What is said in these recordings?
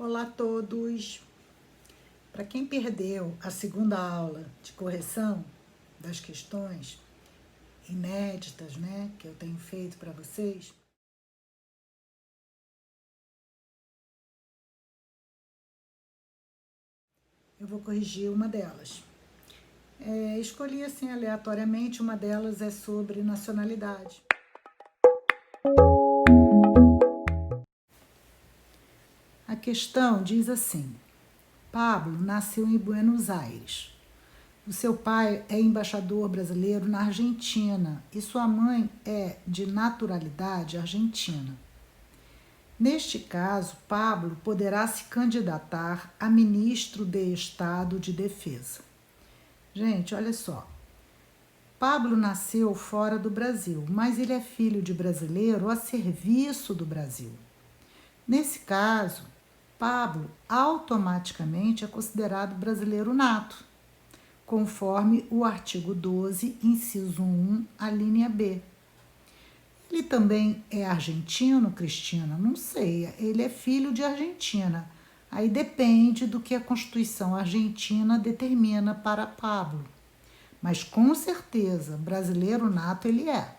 Olá a todos! Para quem perdeu a segunda aula de correção das questões inéditas, que eu tenho feito para vocês, eu vou corrigir uma delas. Escolhi assim aleatoriamente, uma delas é sobre nacionalidade. A questão diz assim: Pablo nasceu em Buenos Aires. O seu pai é embaixador brasileiro na Argentina e sua mãe é de naturalidade argentina. Neste caso, Pablo poderá se candidatar a ministro de Estado de Defesa. Gente, olha só. Pablo nasceu fora do Brasil, mas ele é filho de brasileiro a serviço do Brasil. Nesse caso, Pablo automaticamente é considerado brasileiro nato, conforme o artigo 12, inciso 1, a linha B. Ele também é argentino, Cristina? Não sei, ele é filho de Argentina. Aí depende do que a Constituição argentina determina para Pablo. Mas com certeza, brasileiro nato ele é.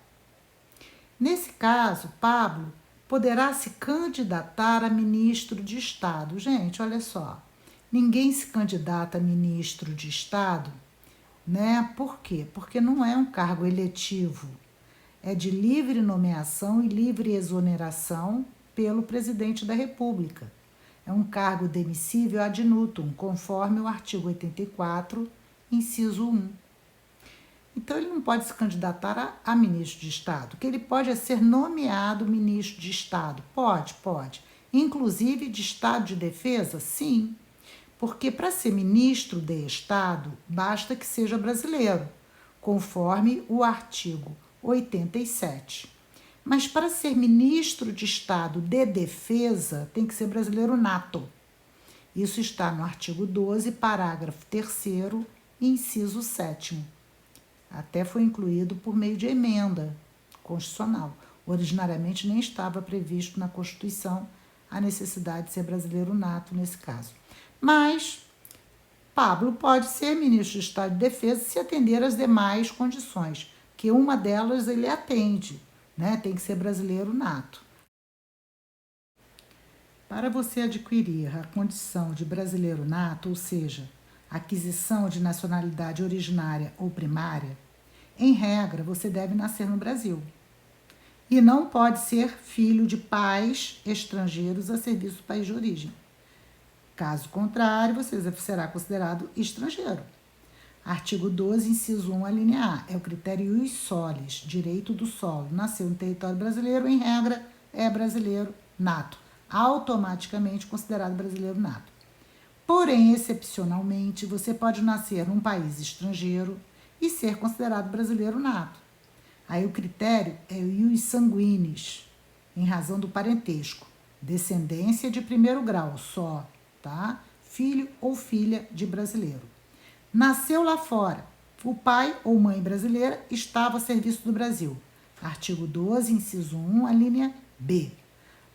Nesse caso, Pablo poderá se candidatar a ministro de Estado. Gente, olha só, ninguém se candidata a ministro de Estado, Por quê? Porque não é um cargo eletivo. É de livre nomeação e livre exoneração pelo presidente da República. É um cargo demissível ad nutum, conforme o artigo 84, inciso 1. Então, ele não pode se candidatar a ministro de Estado. O que ele pode é ser nomeado ministro de Estado. Pode. Inclusive de Estado de Defesa? Sim. Porque para ser ministro de Estado, basta que seja brasileiro, conforme o artigo 87. Mas para ser ministro de Estado de Defesa, tem que ser brasileiro nato. Isso está no artigo 12, parágrafo 3º, inciso 7º. Até foi incluído por meio de emenda constitucional. Originariamente nem estava previsto na Constituição a necessidade de ser brasileiro nato nesse caso. Mas Pablo pode ser ministro de Estado de Defesa se atender às demais condições, que uma delas ele atende, Tem que ser brasileiro nato. Para você adquirir a condição de brasileiro nato, ou seja, aquisição de nacionalidade originária ou primária, em regra, você deve nascer no Brasil. E não pode ser filho de pais estrangeiros a serviço do país de origem. Caso contrário, você será considerado estrangeiro. Artigo 12, inciso 1, a linha A. É o critério ius solis, direito do solo. Nasceu no território brasileiro, em regra, é brasileiro nato. Automaticamente considerado brasileiro nato. Porém, excepcionalmente, você pode nascer num país estrangeiro e ser considerado brasileiro nato. Aí o critério é o ius sanguinis, em razão do parentesco. Descendência de primeiro grau só, Filho ou filha de brasileiro. Nasceu lá fora. O pai ou mãe brasileira estava a serviço do Brasil. Artigo 12, inciso 1, a linha B.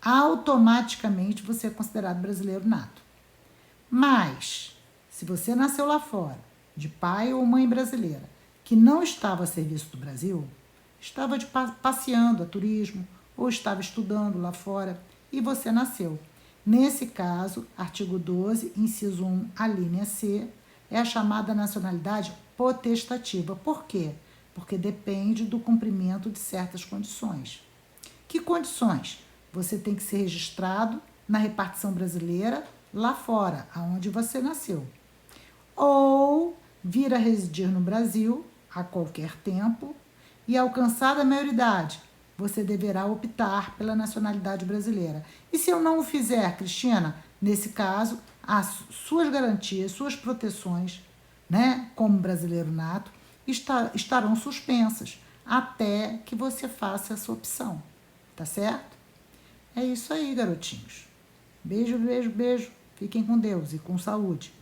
Automaticamente você é considerado brasileiro nato. Mas, se você nasceu lá fora, de pai ou mãe brasileira, que não estava a serviço do Brasil, estava passeando a turismo ou estava estudando lá fora e você nasceu. Nesse caso, artigo 12, inciso 1, a linha C, é a chamada nacionalidade potestativa. Por quê? Porque depende do cumprimento de certas condições. Que condições? Você tem que ser registrado na repartição brasileira lá fora, aonde você nasceu. Ou vir a residir no Brasil a qualquer tempo e alcançada a maioridade, você deverá optar pela nacionalidade brasileira. E se eu não o fizer, Cristina, nesse caso, as suas garantias, suas proteções, como brasileiro nato, estarão suspensas até que você faça essa opção. Tá certo? É isso aí, garotinhos. Beijo. Fiquem com Deus e com saúde.